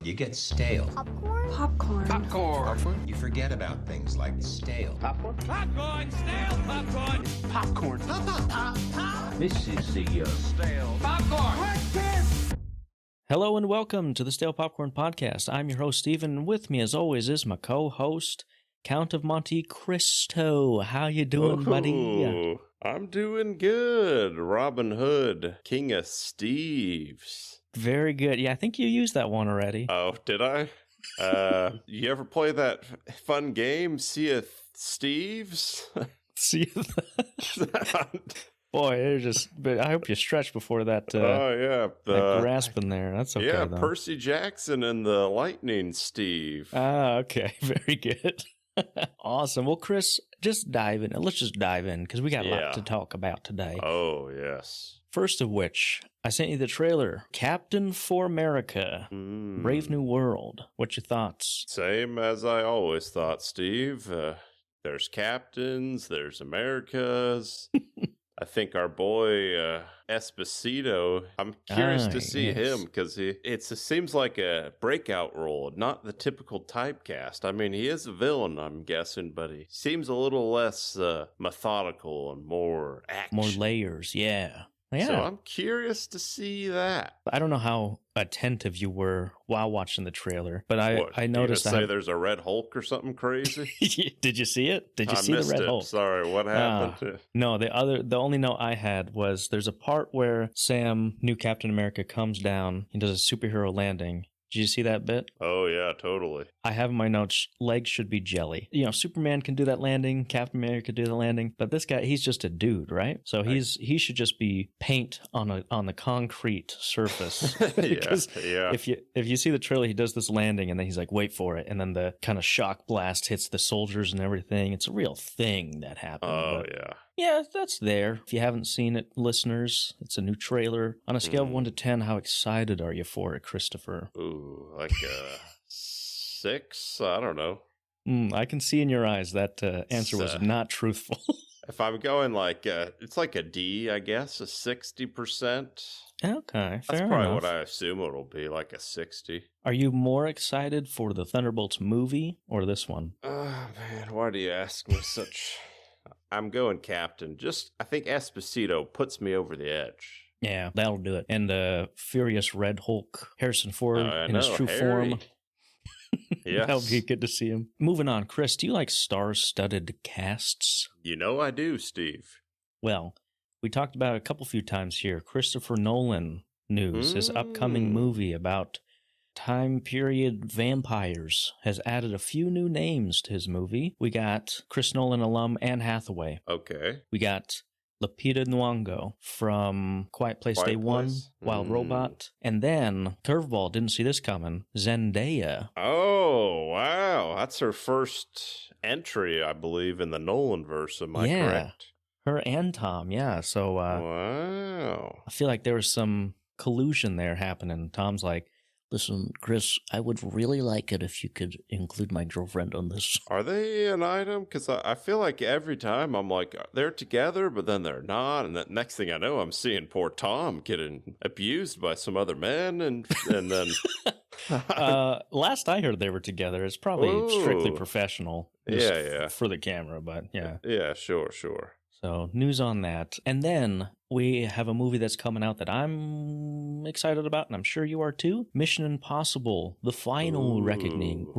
You get stale. Popcorn. You forget about things like stale. Popcorn, stale popcorn. Popcorn. Pop. This is the Stale popcorn. Hello and welcome to the Stale Popcorn Podcast. I'm your host, Steven, and with me, as always, is my co-host, Count of Monte Cristo. How you doing, buddy? I'm doing good. Robin Hood, King of Steves. Very good. Yeah, I think you used that one already. Oh, did I? You ever play that fun game, Sea of Steves? See Boy, but I hope you stretch before that. Oh yeah, that grasp in there. That's okay. Yeah, though. Percy Jackson and the Lightning Steve. Ah, okay, very good. Awesome. Well, Chris, just dive in. Let's just dive in because we got a lot to talk about today. Oh yes. First of which, I sent you the trailer, Captain for America, Brave New World. What's your thoughts? Same as I always thought, Steve. There's captains, there's Americas. I think our boy Esposito, I'm curious to see him because it seems like a breakout role, not the typical typecast. I mean, he is a villain, I'm guessing, but he seems a little less methodical and more action. More layers, yeah. So I'm curious to see that. I don't know how attentive you were while watching the trailer, but I noticed say there's a Red Hulk or something crazy. Did you see it? Did you see the Red Hulk? Sorry, what happened? No, the only note I had was there's a part where Sam, new Captain America, comes down and does a superhero landing. Did you see that bit? Oh, yeah, totally. I have in my notes, legs should be jelly. You know, Superman can do that landing, Captain America can do the landing, but this guy, he's just a dude, right? So he should just be paint on the concrete surface. Because if you see the trailer, he does this landing and then he's like, wait for it. And then the kind of shock blast hits the soldiers and everything. It's a real thing that happened. Oh, yeah. Yeah, that's there. If you haven't seen it, listeners, it's a new trailer. On a scale of 1 to 10, how excited are you for it, Christopher? Ooh, like a 6? I don't know. I can see in your eyes that answer was not truthful. If I'm going like, it's like a D, I guess, a 60%. Okay, fair That's probably enough. what I assume it'll be, like a 60. Are you more excited for the Thunderbolts movie or this one? Oh, man, why do you ask me such... I'm going Captain. I think Esposito puts me over the edge. Yeah, that'll do it. And Furious Red Hulk, Harrison Ford in his true form. Yes. That'll be good to see him. Moving on, Chris, do you like star-studded casts? You know I do, Steve. Well, we talked about it a few times here. Christopher Nolan news, his upcoming movie about time period vampires, has added a few new names to his movie. We got Chris Nolan alum Anne Hathaway. Okay. We got Lupita Nyong'o from Quiet Place Day One, Wild Robot. And then, curveball, didn't see this coming, Zendaya. Oh, wow. That's her first entry, I believe, in the Nolan-verse. Am I correct? Her and Tom, yeah. So, wow. I feel like there was some collusion there happening. Tom's like, listen, Chris, I would really like it if you could include my girlfriend on this. Are they an item? Because I feel like every time I'm like, they're together, but then they're not. And the next thing I know, I'm seeing poor Tom getting abused by some other men. And then... last I heard they were together. It's probably strictly professional. Yeah. For the camera, but yeah. Yeah, sure. So, news on that. And then we have a movie that's coming out that I'm excited about, and I'm sure you are too. Mission Impossible, The Final Reckoning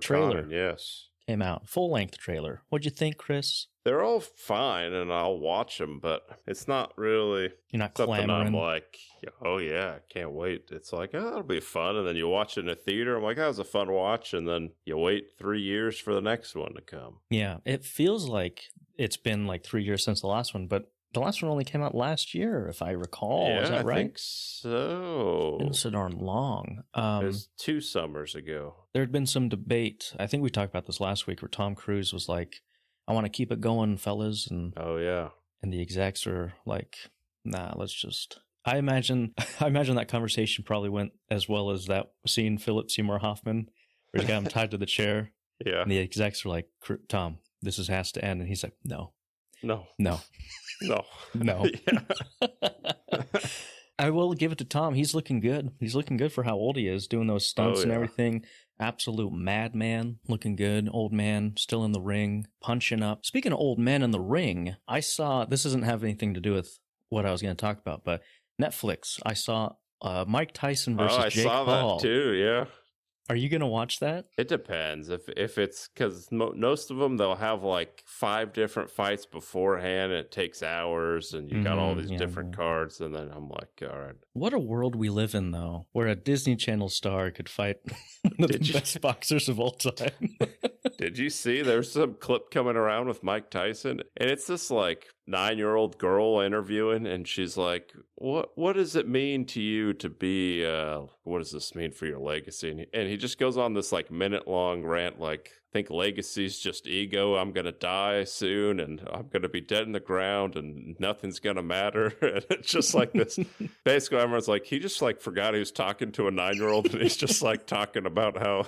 trailer. Yes. Came out. Full-length trailer. What'd you think, Chris? They're all fine, and I'll watch them, but it's not really You're not something clamoring. I'm like, oh yeah, I can't wait. It's like, oh, that'll be fun, and then you watch it in a theater. I'm like, that was a fun watch, and then you wait 3 years for the next one to come. Yeah, it feels like it's been like 3 years since the last one, but the last one only came out last year, if I recall. Yeah, Is that right? I think so. It's been so darn long. It was 2 summers ago. There had been some debate. I think we talked about this last week where Tom Cruise was like, I want to keep it going, fellas. And oh, yeah. And the execs are like, nah, let's just... I imagine that conversation probably went as well as that scene Philip Seymour Hoffman, where he's got him tied to the chair. Yeah. And the execs are like, Tom, this has to end. And he's like, no. No. No. No. No. I will give it to Tom. He's looking good. He's looking good for how old he is, doing those stunts and everything. Absolute madman, looking good. Old man, still in the ring, punching up. Speaking of old men in the ring, I saw, this doesn't have anything to do with what I was going to talk about, but Netflix, I saw Mike Tyson versus Jake Paul. I saw that too, yeah. Are you going to watch that? It depends. If it's because most of them, they'll have like 5 different fights beforehand. And it takes hours and you got all these different cards. And then I'm like, all right. What a world we live in, though, where a Disney Channel star could fight one of the best boxers of all time. Did you see there's some clip coming around with Mike Tyson? And it's this like 9-year-old girl interviewing, and she's like, what does it mean to you to be, what does this mean for your legacy? And he just goes on this like minute-long rant, like, I think legacy's just ego. I'm going to die soon, and I'm going to be dead in the ground, and nothing's going to matter. And it's just like this. Basically, everyone's like, he just like forgot he was talking to a 9-year-old, and he's just like talking about how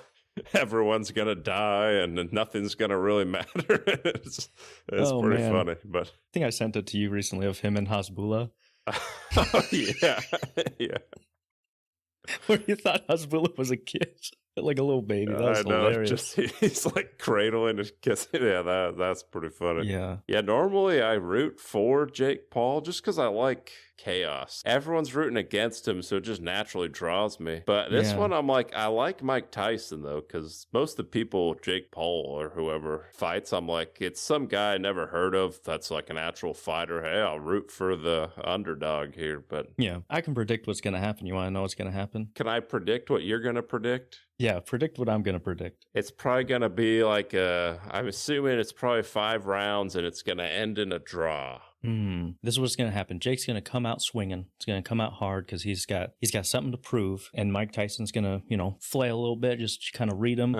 everyone's gonna die and nothing's gonna really matter. It's pretty funny. But I think I sent it to you recently of him and Hasbulla. Oh, yeah. Where you thought Hasbulla was a kid, like a little baby. That was hilarious. Just he's like cradling and kissing. Yeah, that's pretty funny. Yeah. Normally I root for Jake Paul just because I like chaos. Everyone's rooting against him, so it just naturally draws me. But this one, I'm like, I like Mike Tyson though, because most of the people Jake Paul or whoever fights, I'm like, it's some guy I never heard of that's like an actual fighter. Hey, I'll root for the underdog here. But yeah, I can predict what's going to happen. You want to know what's going to happen? Can I predict what you're going to predict? Yeah, predict what I'm going to predict. It's probably going to be like I'm assuming it's probably 5 rounds and it's going to end in a draw. This is what's going to happen. Jake's going to come out swinging. It's going to come out hard because he's got something to prove. And Mike Tyson's going to, flail a little bit, just kind of read him.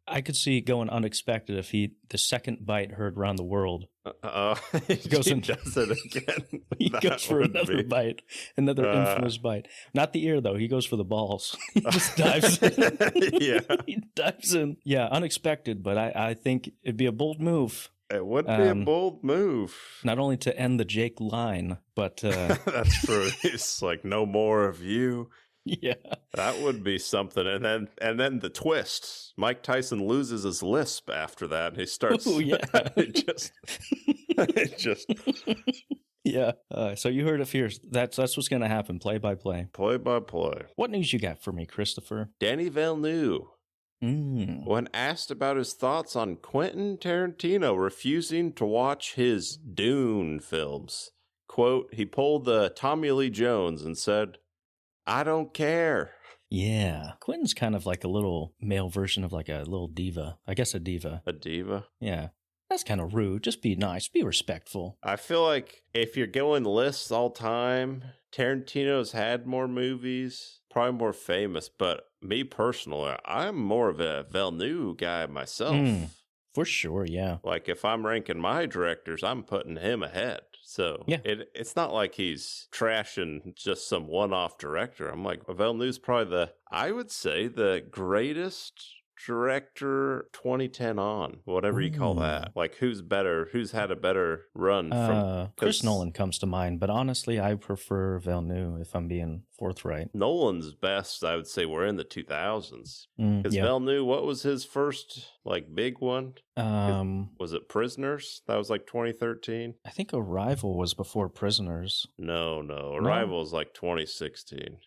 I could see it going unexpected if the second bite heard around the world. He does it again. He goes for another bite, another infamous bite. Not the ear, though. He goes for the balls. He just dives in. Yeah. He dives in. Yeah, unexpected, but I think it'd be a bold move. It would be a bold move. Not only to end the Jake line, but... That's true. It's like, no more of you. Yeah. That would be something. And then the twist. Mike Tyson loses his lisp after that. And he starts... Oh, yeah. it just... Yeah. So you heard it here. That's what's going to happen. Play by play. Play by play. What news you got for me, Christopher? Denis Villeneuve. When asked about his thoughts on Quentin Tarantino refusing to watch his Dune films, quote, he pulled the Tommy Lee Jones and said, I don't care. Yeah. Quentin's kind of like a little male version of like a little diva. I guess a diva. A diva? Yeah. That's kind of rude. Just be nice. Be respectful. I feel like if you're going lists all time, Tarantino's had more movies, probably more famous, but me personally, I'm more of a Villeneuve guy myself. For sure, yeah. Like if I'm ranking my directors, I'm putting him ahead. So yeah. It's not like he's trashing just some one-off director. I'm like, Villeneuve's probably I would say the greatest director 2010 on, whatever you call that. Like who's had a better run from Chris Nolan comes to mind, but honestly I prefer Villeneuve if I'm being forthright. Nolan's best, I would say, were in the 2000s. Because Villeneuve, what was his first like big one? Was it Prisoners? That was like 2013. I think Arrival was before Prisoners. No, Arrival is like 2016.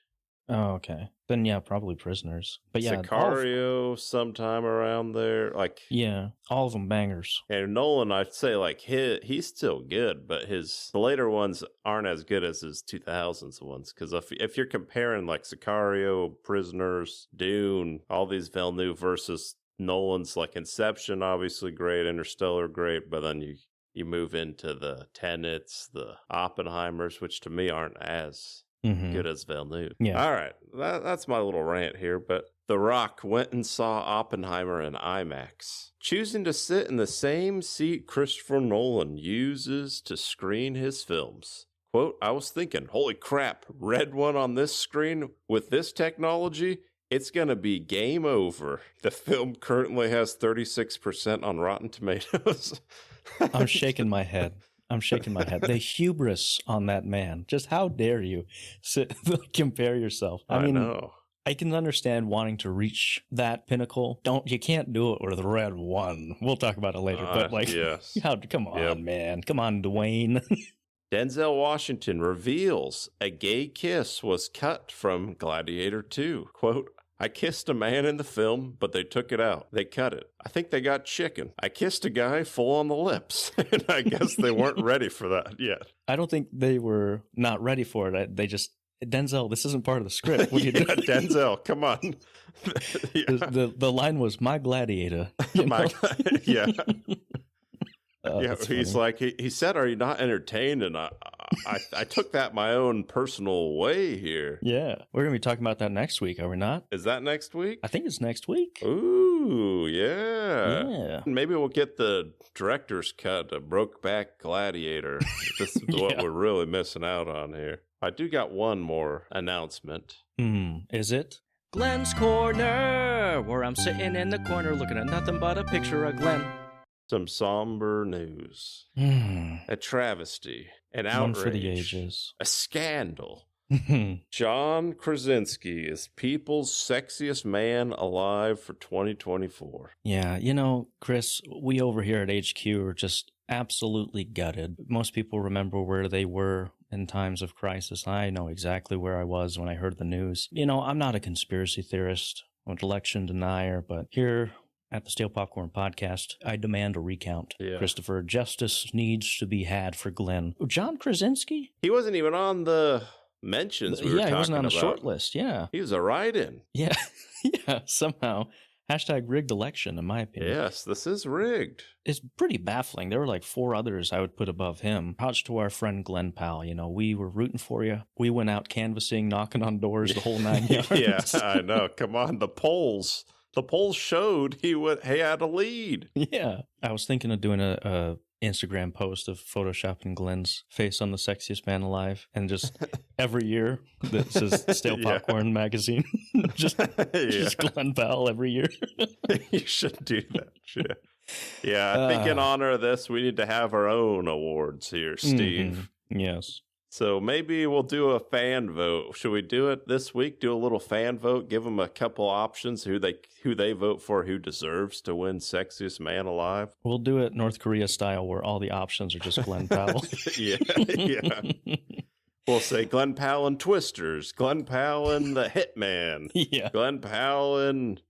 Oh, okay. Then yeah, probably Prisoners. But yeah, Sicario sometime around there. Like yeah, all of them bangers. And Nolan, I'd say like he's still good, but the later ones aren't as good as his 2000s ones. Because if you're comparing like Sicario, Prisoners, Dune, all these Villeneuve versus Nolan's, like Inception, obviously great, Interstellar great, but then you move into the Tenets, the Oppenheimers, which to me aren't as good as Villeneuve. Yeah. All right. That's my little rant here, but The Rock went and saw Oppenheimer in IMAX, choosing to sit in the same seat Christopher Nolan uses to screen his films. Quote, I was thinking, holy crap, red one on this screen with this technology? It's going to be game over. The film currently has 36% on Rotten Tomatoes. I'm shaking my head. I'm shaking my head. The hubris on that man. Just how dare you compare yourself? I mean, know. I can understand wanting to reach that pinnacle. You can't do it with Red One. We'll talk about it later. But yes. Come on, man. Come on, Dwayne. Denzel Washington reveals a gay kiss was cut from Gladiator II. Quote, I kissed a man in the film, but they took it out. They cut it. I think they got chicken. I kissed a guy full on the lips. And I guess they weren't ready for that yet. I don't think they were not ready for it. They just, Denzel, this isn't part of the script. What are you doing? Denzel, come on. The line was, my gladiator. Yeah. Oh, yeah, he's funny. like, he said, are you not entertained? And I took that my own personal way here. Yeah. We're going to be talking about that next week, are we not? Is that next week? I think it's next week. Ooh, yeah. Yeah. Maybe we'll get the director's cut of Brokeback Gladiator. This is what we're really missing out on here. I do got one more announcement. Is it? Glenn's Corner, where I'm sitting in the corner looking at nothing but a picture of Glenn. Some somber news. A travesty. An outrage. One for the ages. A scandal. John Krasinski is people's sexiest man alive for 2024. Yeah, Chris, we over here at HQ are just absolutely gutted. Most people remember where they were in times of crisis. I know exactly where I was when I heard the news. I'm not a conspiracy theorist or an election denier, but here at the Stale Popcorn Podcast, I demand a recount. Yeah. Christopher, justice needs to be had for Glenn. John Krasinski? He wasn't even on the mentions we were talking about. He wasn't on the short list, yeah. He was a write-in. Yeah, yeah, somehow. #rigged election, in my opinion. Yes, this is rigged. It's pretty baffling. There were like 4 others I would put above him. Props to our friend Glenn Powell. We were rooting for you. We went out canvassing, knocking on doors, the whole 9 yards. Yeah, I know. Come on, the polls showed he had a lead. Yeah. I was thinking of doing a Instagram post of photoshopping Glenn's face on the sexiest man alive, and just every year that says Stale Popcorn magazine, just Glenn Powell every year. You should do that. Yeah, I think in honor of this, we need to have our own awards here, Steve. Yes. So maybe we'll do a fan vote. Should we do it this week? Do a little fan vote, give them a couple options who they vote for, who deserves to win sexiest man alive. We'll do it North Korea style, where all the options are just Glenn Powell. Yeah. We'll say Glenn Powell and Twisters, Glenn Powell and the Hitman, Glenn Powell and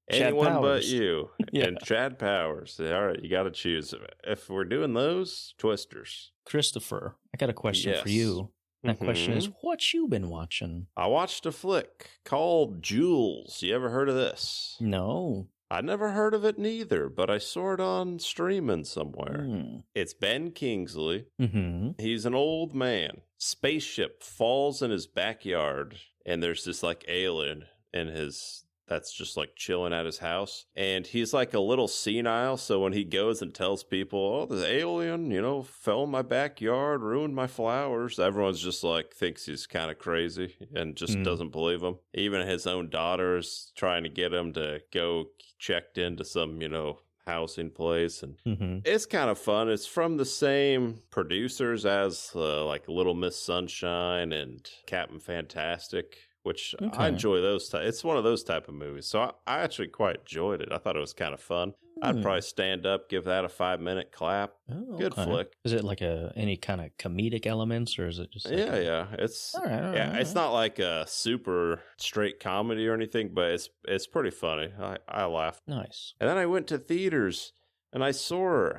anyone but you, and Chad Powers. All right, you got to choose. If we're doing those, Twisters. Christopher, I got a question for you. That question is, what you been watching? I watched a flick called Jules. You ever heard of this? No. I never heard of it neither, but I saw it on streaming somewhere. It's Ben Kingsley. He's an old man. Spaceship falls in his backyard, and there's this alien that's just chilling at his house. And he's a little senile. So when he goes and tells people, oh, the alien, fell in my backyard, ruined my flowers, everyone's just thinks he's kind of crazy and just doesn't believe him. Even his own daughter's trying to get him to go checked into some, housing place. And it's kind of fun. It's from the same producers as Little Miss Sunshine and Captain Fantastic, which I enjoy those. It's one of those type of movies. So I actually quite enjoyed it. I thought it was kind of fun. I'd probably stand up, give that a 5-minute clap. Oh, Good flick. Is it any kind of comedic elements, or is it just yeah. It's all right. It's not like a super straight comedy or anything, but it's pretty funny. I laughed. Nice. And then I went to theaters and I saw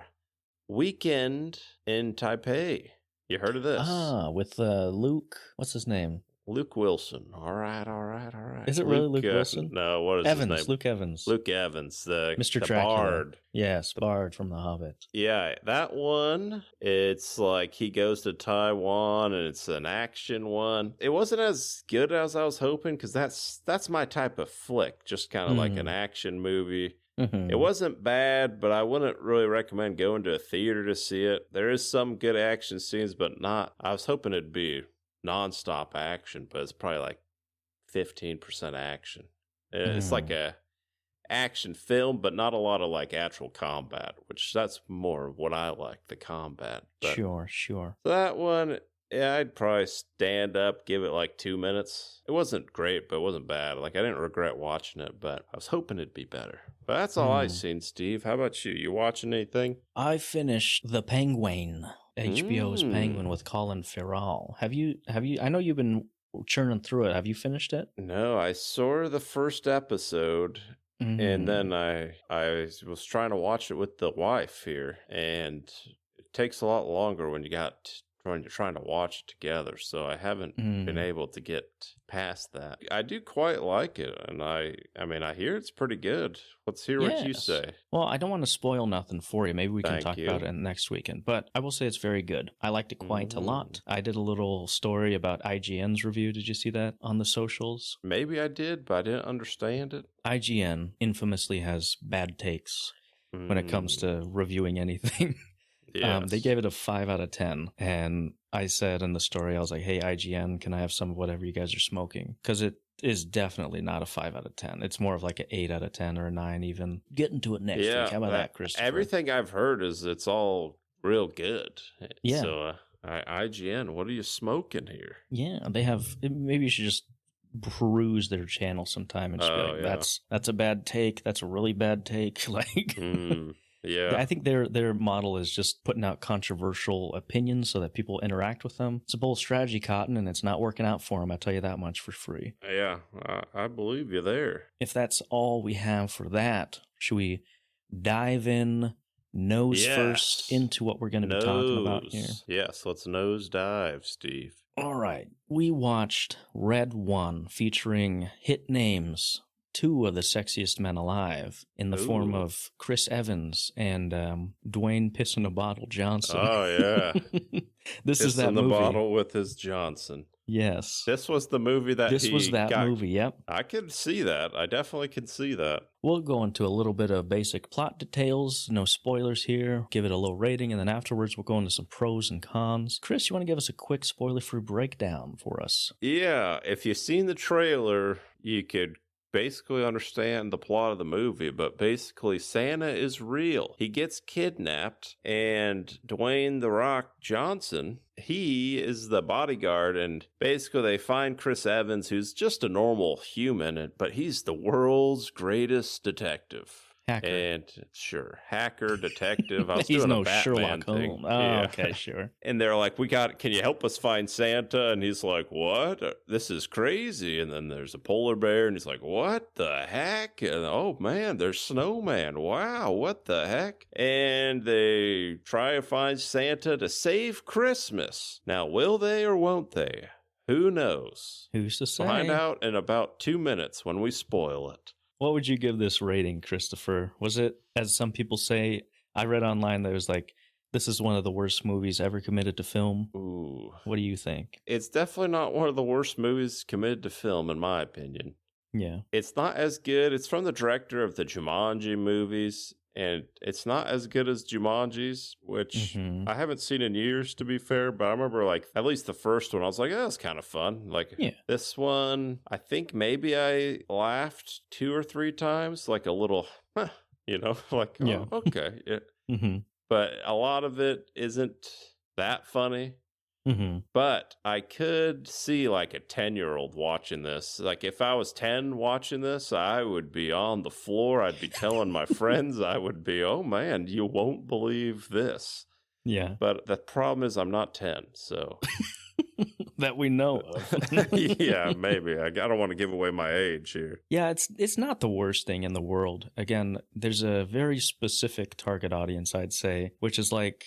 Weekend in Taipei. You heard of this? With Luke. What's his name? Luke Wilson. All right. Is it really Luke Wilson? No, what is Evans, his name? Luke Evans. Luke Evans, the Dracula. Bard. Yes, Bard from The Hobbit. Yeah, that one, it's he goes to Taiwan, and it's an action one. It wasn't as good as I was hoping, because that's my type of flick, just kind of like an action movie. It wasn't bad, but I wouldn't really recommend going to a theater to see it. There is some good action scenes, but not. I was hoping it'd be nonstop action, but it's probably 15% action. It's action film, but not a lot of like actual combat, which that's more what I like, the combat. But Sure. that one, yeah, I'd probably stand up, give it like 2 minutes. It wasn't great, but it wasn't bad. Like, I didn't regret watching it, but I was hoping it'd be better. But that's all I've seen, Steve. How about you? You watching anything? I finished The Penguin, HBO's Penguin with Colin Farrell. Have you? I know you've been churning through it. Have you finished it? No, I saw the first episode. And then I was trying to watch it with the wife here, and it takes a lot longer when you're trying to watch it together. So I haven't been able to get past that. I do quite like it, and I mean I hear it's pretty good. Let's hear what you say. Well, I don't want to spoil nothing for you. Maybe we can talk about it next weekend. But I will say it's very good. I liked it quite a lot. I did a little story about IGN's review. Did you see that on the socials? Maybe I did, but I didn't understand it. IGN infamously has bad takes when it comes to reviewing anything. Yes. They gave it a 5 out of 10. And I said in the story, I was like, hey, IGN, can I have some of whatever you guys are smoking? Because it is definitely not a 5 out of 10. It's more of like an 8 out of 10 or a 9 even. Get into it next week. How about that, Christopher? Everything I've heard is it's all real good. Yeah. So IGN, what are you smoking here? Yeah, they have. Maybe you should just peruse their channel sometime and just be like, that's a bad take. That's a really bad take. Like, yeah. I think their model is just putting out controversial opinions so that people interact with them. It's a bold strategy, Cotton, and it's not working out for them. I tell you that much for free. Yeah, I believe you there. If that's all we have for that, should we dive in nose first into what we're going to be talking about here? Yes, let's nose dive, Steve. All right. We watched Red One featuring hit names, 2 of the sexiest men alive, in the form of Chris Evans and Dwayne Piss in a Bottle Johnson. Oh, yeah. This is that in the movie. bottle with his Johnson. Yes. This was the movie that movie, yep. I can see that. I definitely can see that. We'll go into a little bit of basic plot details. No spoilers here. Give it a low rating, and then afterwards we'll go into some pros and cons. Chris, you want to give us a quick spoiler-free breakdown for us? Yeah, if you've seen the trailer, you could basically understand the plot of the movie, but basically Santa is real. He gets kidnapped, and Dwayne "The Rock" Johnson, he is the bodyguard, and basically they find Chris Evans, who's just a normal human, but he's the world's greatest detective. Hacker. And sure, hacker, detective. I was He's doing no a Batman Sherlock thing. Holmes. Oh, okay, sure. And they're like, can you help us find Santa? And he's like, what? This is crazy. And then there's a polar bear, and he's like, what the heck? And oh man, there's snowman. Wow, what the heck? And they try to find Santa to save Christmas. Now, will they or won't they? Who knows? Who's to say? Find out in about 2 minutes when we spoil it. What would you give this rating, Christopher? Was it, as some people say, I read online that it was like, this is one of the worst movies ever committed to film. Ooh. What do you think? It's definitely not one of the worst movies committed to film, in my opinion. Yeah. It's not as good. It's from the director of the Jumanji movies, and it's not as good as Jumanji's, which I haven't seen in years, to be fair, but I remember, like, at least the first one, I was like, oh, that's kind of fun. Like, this one, I think maybe I laughed 2 or 3 times, like a little, you know, like, oh, okay. Yeah. But a lot of it isn't that funny. But I could see like a 10-year-old watching this. Like if I was 10 watching this, I would be on the floor. I'd be telling my friends. I would be, oh man, you won't believe this. Yeah. But the problem is I'm not 10, so. That we know of. Yeah, maybe. I don't want to give away my age here. Yeah, it's not the worst thing in the world. Again, there's a very specific target audience, I'd say, which is like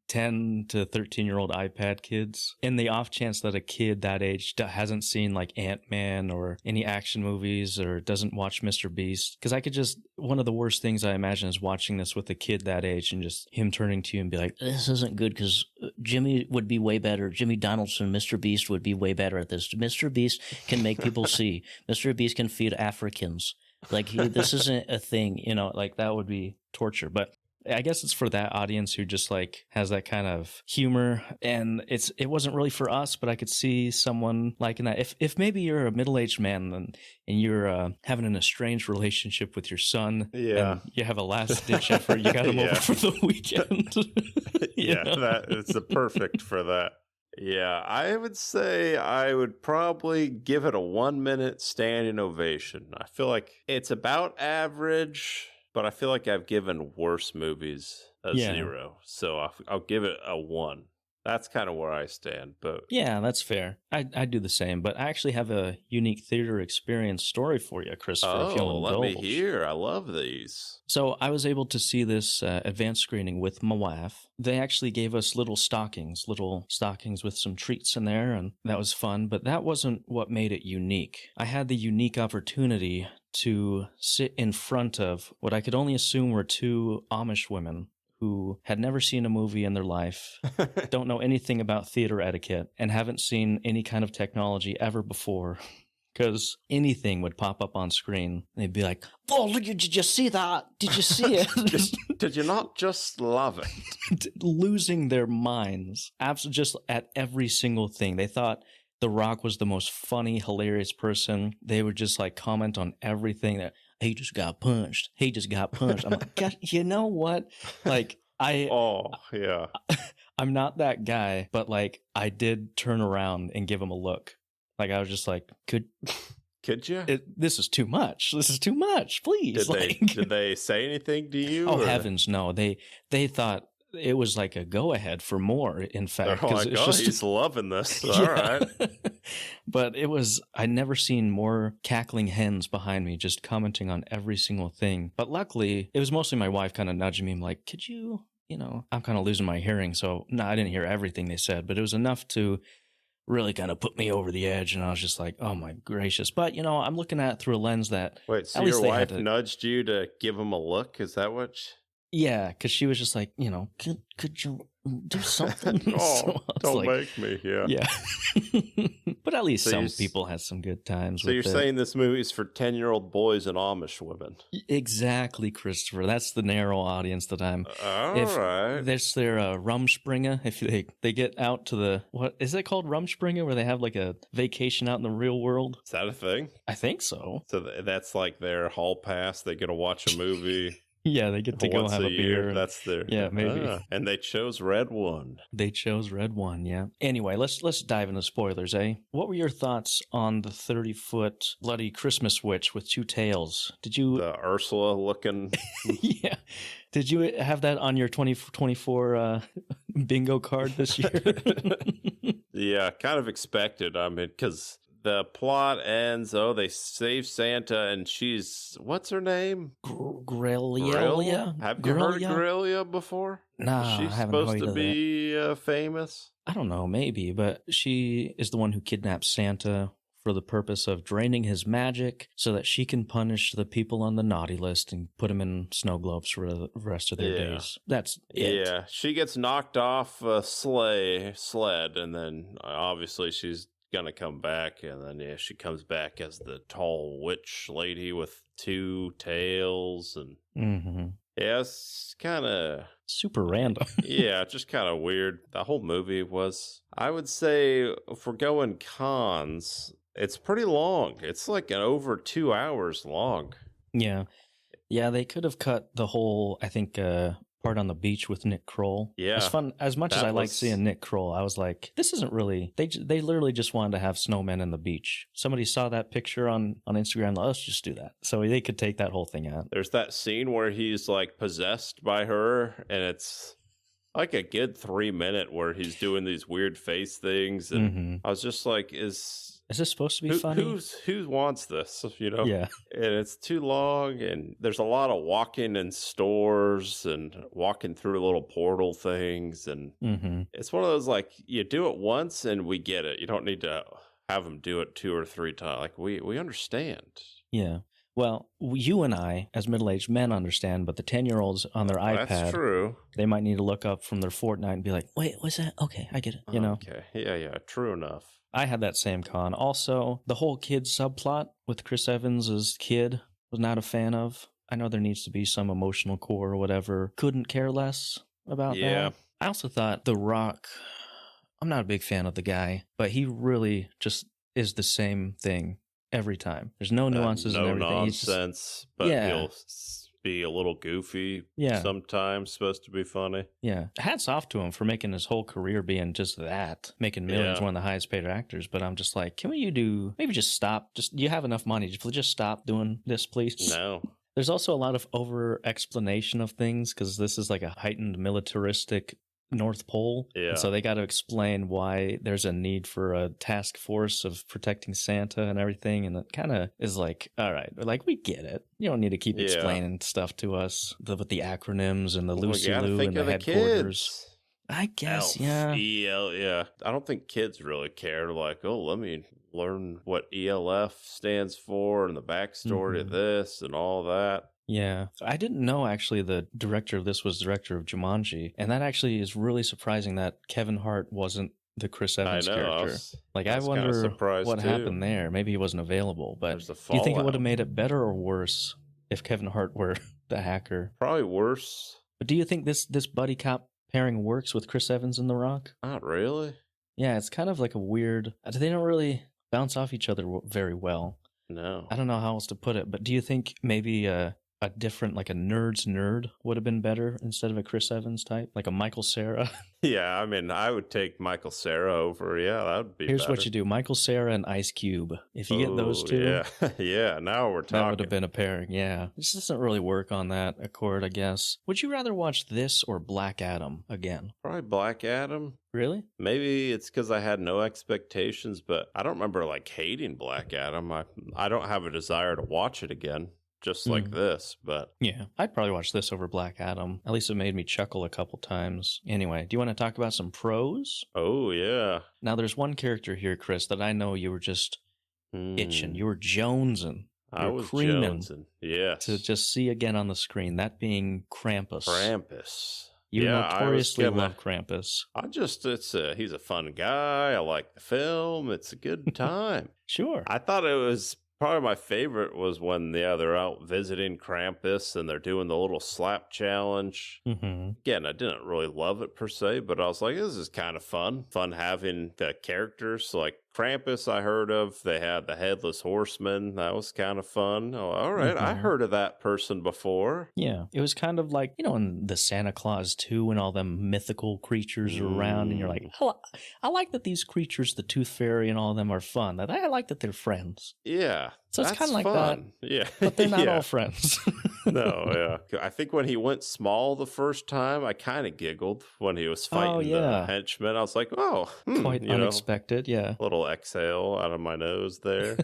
10 to 13-year-old iPad kids. In the off chance that a kid that age hasn't seen like Ant-Man or any action movies or doesn't watch Mr. Beast. Because I could just, one of the worst things I imagine is watching this with a kid that age and just him turning to you and be like, this isn't good because Jimmy would be way better. Jimmy Donaldson, Mr. Beast would be way better at this. Mr. Beast can make people see. Mr. Beast can feed Africans. Like, this isn't a thing, you know, like that would be torture. But I guess it's for that audience who just like has that kind of humor, and it wasn't really for us, but I could see someone liking that. If maybe you're a middle-aged man and you're having an estranged relationship with your son, and you have a last-ditch effort, you got him over for the weekend. It's perfect for that. Yeah, I would say I would probably give it a 1-minute standing ovation. I feel like it's about average, but I feel like I've given worse movies a 0. So I'll give it a 1. That's kind of where I stand. But yeah, that's fair. I do the same, but I actually have a unique theater experience story for you, Christopher. If you'll let indulge. me hear. I love these. So I was able to see this advanced screening with my wife. They actually gave us little stockings with some treats in there, and that was fun. But that wasn't what made it unique. I had the unique opportunity to sit in front of what I could only assume were 2 Amish women who had never seen a movie in their life, don't know anything about theater etiquette, and haven't seen any kind of technology ever before. Because anything would pop up on screen. They'd be like, "Oh, look, did you see that? Did you see it?" Did you not just love it? Losing their minds. Absolutely, just at every single thing. They thought The Rock was the most funny, hilarious person. They would just like comment on everything that, he just got punched. He just got punched. I'm like, God, you know what? Like, Oh, yeah. I'm not that guy, but like, I did turn around and give him a look. Like, I was just like, could you? This is too much. This is too much. Please. Did they say anything to you? Oh, heavens, no. They thought it was like a go-ahead for more, in fact. Oh my God, he's loving this. All right. But I'd never seen more cackling hens behind me just commenting on every single thing. But luckily, it was mostly my wife kind of nudging me. I'm like, could you, I'm kind of losing my hearing. So, no, I didn't hear everything they said, but it was enough to really kind of put me over the edge. And I was just like, oh my gracious. But, I'm looking at it through a lens that... Wait, so your wife nudged you to give him a look? Is that what... Yeah, because she was just like, could you do something? Don't make me, Yeah. But at least some people had some good times so with it. So you're saying this movie's for 10-year-old boys and Amish women? Exactly, Christopher. That's the narrow audience that I'm... All right. There's their Rumspringa. If they get out to the... What is it called? Rumspringa, where they have like a vacation out in the real world? Is that a thing? I think so. So that's like their hall pass. They get to watch a movie... Yeah, they get to go have a beer. That's their... Yeah, maybe. And they chose Red One. They chose Red One, yeah. Anyway, let's dive into spoilers, eh? What were your thoughts on the 30-foot bloody Christmas witch with 2 tails? Did you... The Ursula looking... Yeah. Did you have that on your 2024 bingo card this year? Yeah, kind of expected. I mean, because... The plot ends, they save Santa, and she's, what's her name? Grelia? Have you heard of Grelia before? No, I haven't heard of that. Is she supposed to be famous? I don't know, maybe, but she is the one who kidnaps Santa for the purpose of draining his magic so that she can punish the people on the naughty list and put them in snow globes for the rest of their days. That's it. Yeah, she gets knocked off a sled, and then obviously she's gonna come back, and then she comes back as the tall witch lady with 2 tails, and it's kind of super random. Yeah, just kind of weird. The whole movie was, I would say, if we're going cons, it's pretty long. It's like over 2 hours long. Yeah, they could have cut the whole, I think, part on the beach with Nick Kroll. Yeah. As fun as much as I like seeing Nick Kroll, I was like, this isn't really... They literally just wanted to have snowmen in the beach. Somebody saw that picture on Instagram, let's just do that. So they could take that whole thing out. There's that scene where he's like possessed by her, and it's like a good 3-minute where he's doing these weird face things, and I was just like, Is this supposed to be funny? Who wants this? Yeah. And it's too long, and there's a lot of walking in stores and walking through little portal things, and it's one of those, like, you do it once and we get it. You don't need to have them do it 2 or 3 times. Like, we understand. Yeah. Well, you and I, as middle-aged men, understand, but the 10-year-olds on their iPad, that's true. They might need to look up from their Fortnite and be like, wait, what's that? Okay, I get it, Okay, yeah, true enough. I had that same con. Also, the whole kid subplot with Chris Evans' kid was not a fan of. I know there needs to be some emotional core or whatever. Couldn't care less about that. I also thought The Rock, I'm not a big fan of the guy, but he really just is the same thing every time. There's no nuances and everything. No nonsense, but he'll be a little goofy sometimes, supposed to be funny. Yeah. Hats off to him for making his whole career being just that, making millions, one of the highest paid actors. But I'm just like, maybe just stop. You have enough money. Just stop doing this, please. No. There's also a lot of over explanation of things because this is like a heightened militaristic North Pole. Yeah. And so they got to explain why there's a need for a task force of protecting Santa and everything. And it kind of is like, all right, like, we get it. You don't need to keep explaining stuff to us with the acronyms and the Lucy-Lou and the headquarters. Kids. I guess, EL, yeah. I don't think kids really care. Like, oh, let me learn what ELF stands for and the backstory of this and all that. Yeah. I didn't know, actually, the director of this was director of Jumanji. And that actually is really surprising that Kevin Hart wasn't the Chris Evans character. I wonder what happened there. Maybe he wasn't available. But do you think it would have made it better or worse if Kevin Hart were the hacker? Probably worse. But do you think this buddy cop pairing works with Chris Evans and The Rock? Not really. Yeah, it's kind of like a weird... They don't really bounce off each other very well. No. I don't know how else to put it, but do you think maybe... a different, like a nerd's nerd would have been better instead of a Chris Evans type, like a Michael Cera? Yeah, I mean, I would take Michael Cera over. Yeah, that would be Here's better. What you do, Michael Cera and Ice Cube. If you get those two. Yeah, now we're talking. That would have been a pairing, yeah. This doesn't really work on that accord, I guess. Would you rather watch this or Black Adam again? Probably Black Adam. Really? Maybe it's because I had no expectations, but I don't remember hating Black Adam. I don't have a desire to watch it again. Just like this, but... Yeah, I'd probably watch this over Black Adam. At least it made me chuckle a couple times. Anyway, do you want to talk about some pros? Oh, yeah. Now, there's one character here, Chris, that I know you were just itching. You were jonesing. I was jonesing, yes. To just see again on the screen, that being Krampus. You Yeah, notoriously love Krampus. He's a fun guy. I like the film. It's a good time. Sure. I thought it was... Probably my favorite was when they're out visiting Krampus and they're doing the little slap challenge. Mm-hmm. Again, I didn't really love it per se, but I was like, this is kind of fun. Fun having the characters. So like Krampus I heard of. They had the Headless Horseman. That was kind of fun. Oh, all right. I heard of that person before. Yeah. It was kind of like, in the Santa Claus 2 when all them mythical creatures are around and you're like, I like that these creatures, the Tooth Fairy and all of them are fun. I like that they're friends. Yeah. So it's kind of like fun. that. Yeah. But they're not all friends. No, yeah. I think when he went small the first time, I kind of giggled when he was fighting the henchmen. I was like, quite unexpected, yeah. Little exhale out of my nose there.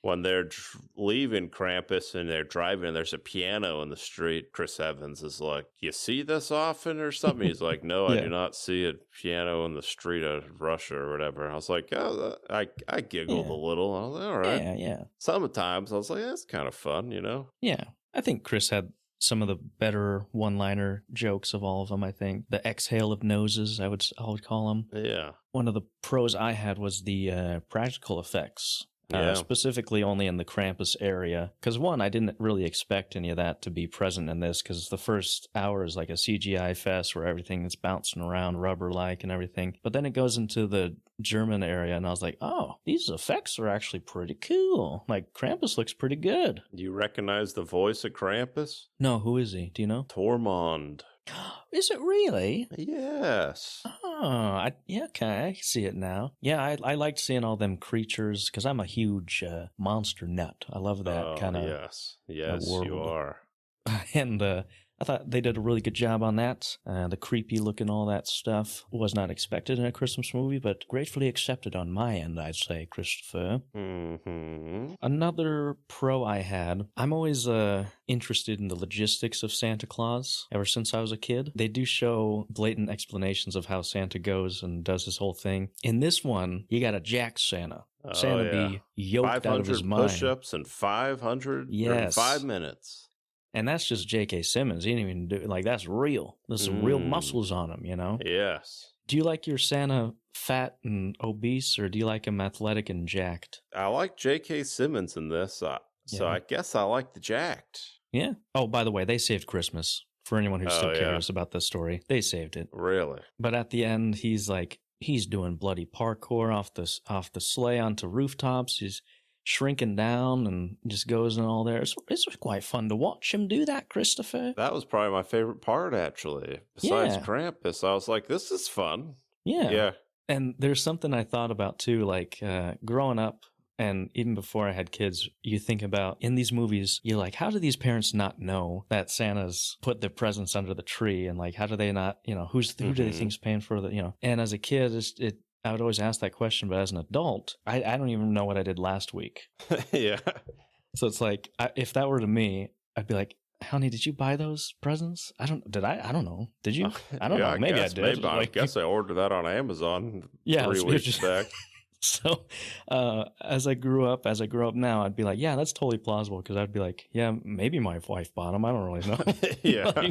When they're leaving Krampus and they're driving and there's a piano in the street, Chris Evans is like, you see this often or something? He's like, no, I do not see a piano in the street of Russia or whatever. And I was like, oh, I giggled a little. I was like, all right. Yeah. Sometimes I was like, that's kind of fun, Yeah. I think Chris had some of the better one-liner jokes of all of them, I think. The exhale of noses, I would call them. Yeah. One of the pros I had was the practical effects. Specifically only in the Krampus area. Because one, I didn't really expect any of that to be present in this, because the first hour is like a CGI fest where everything is bouncing around rubber-like and everything. But then it goes into the German area, and I was like, oh, these effects are actually pretty cool. Like, Krampus looks pretty good. Do you recognize the voice of Krampus? No, who is he? Do you know? Tormund. Is it really? Yes. Oh, okay, I see it now. Yeah, I liked seeing all them creatures because I'm a huge monster nut. I love that kind of Yes, world. You are. And I thought they did a really good job on that. The creepy look and all that stuff was not expected in a Christmas movie, but gratefully accepted on my end, I'd say, Christopher. Mm-hmm. Another pro I had, I'm always interested in the logistics of Santa Claus ever since I was a kid. They do show blatant explanations of how Santa goes and does his whole thing. In this one, you got a jack Santa. Santa be yoked out of his mind. 500 push-ups and 500 yes. 5 minutes. And that's just J.K. Simmons. He didn't even do like that's real. There's some real muscles on him, Yes. Do you like your Santa fat and obese, or do you like him athletic and jacked? I like J.K. Simmons in this, so I guess I like the jacked. Yeah. Oh, by the way, they saved Christmas. For anyone who still Oh, yeah. cares about this story, they saved it. Really? But at the end, he's doing bloody parkour off the sleigh onto rooftops. He's shrinking down and just goes and all there. It's quite fun to watch him do that, Christopher. That was probably my favorite part, actually. Besides Yeah. Krampus, I was like, this is fun. Yeah. Yeah. And there's something I thought about too, growing up. And even before I had kids, you think about in these movies, you're like, how do these parents not know that Santa's put their presents under the tree? And how do they not, who do they think's paying for the, And as a kid, I would always ask that question. But as an adult, I don't even know what I did last week. Yeah. So it's like, if that were to me, I'd be like, honey, did you buy those presents? I don't know. Did you? I don't know. Maybe I did. I guess I ordered that on Amazon 3 weeks back. So as I grew up now, I'd be like, yeah, that's totally plausible, because I'd be like, yeah, maybe my wife bought them. I don't really know. Yeah.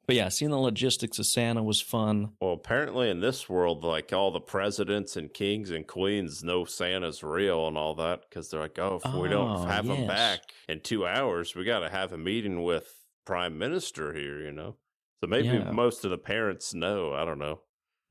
But yeah, seeing the logistics of Santa was fun. Well, apparently in this world, all the presidents and kings and queens know Santa's real and all that, because they're like, oh, if we don't have him back in 2 hours, we got to have a meeting with Prime Minister here, So maybe most of the parents know. I don't know.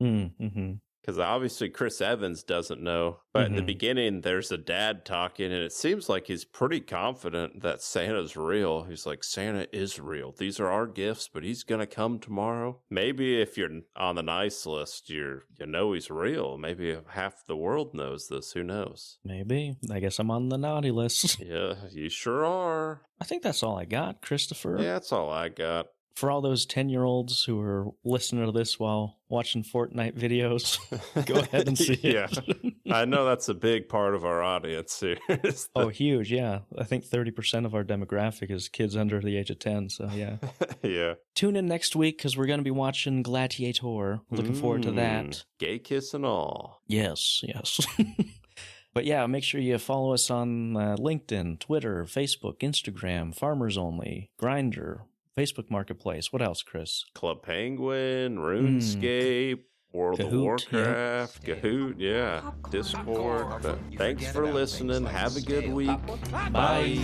Mm-hmm. Because obviously Chris Evans doesn't know. But in the beginning, there's a dad talking, and it seems like he's pretty confident that Santa's real. He's like, Santa is real. These are our gifts, but he's going to come tomorrow. Maybe if you're on the nice list, you know he's real. Maybe half the world knows this. Who knows? Maybe. I guess I'm on the naughty list. Yeah, you sure are. I think that's all I got, Christopher. Yeah, that's all I got. For all those 10-year-olds who are listening to this while watching Fortnite videos, go ahead and see it. Yeah, I know that's a big part of our audience here. Oh, huge, yeah. I think 30% of our demographic is kids under the age of 10, so yeah. Yeah. Tune in next week, because we're going to be watching Gladiator. Looking forward to that. Gay Kiss and all. Yes. But yeah, make sure you follow us on LinkedIn, Twitter, Facebook, Instagram, Farmers Only, Grindr, Facebook Marketplace. What else, Chris? Club Penguin, RuneScape, World of Warcraft, Kahoot, yeah, Discord. But thanks for listening. Have a good week. Bye.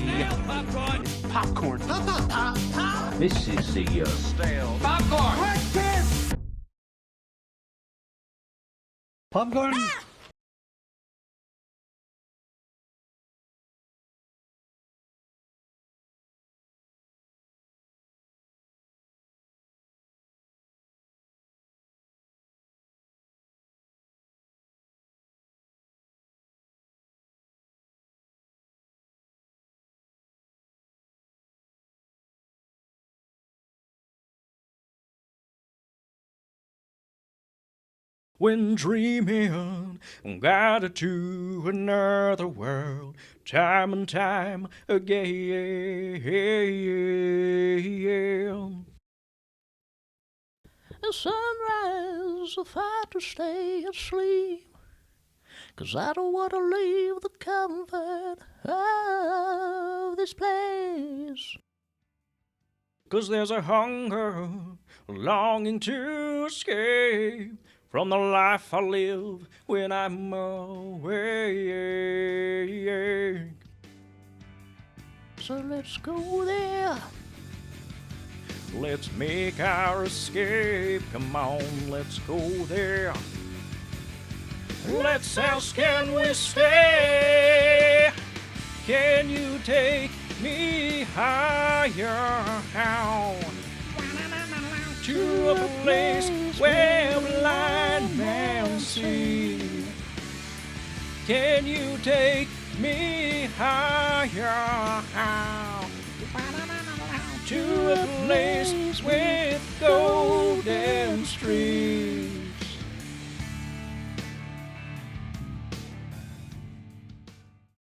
Popcorn. Popcorn. Pop, pop, pop, pop. This is the Stale. Popcorn. Quick kiss. popcorn. When dreaming, guided to another world, time and time again. The sunrise, the fight to stay asleep, 'cause I don't want to leave the comfort of this place. 'Cause there's a hunger, longing to escape from the life I live when I'm awake. So let's go there. Let's make our escape. Come on, let's go there. Let's ask, can we stay? Can you take me higher? To a place where blind men see. Can you take me higher? To a place with golden streets.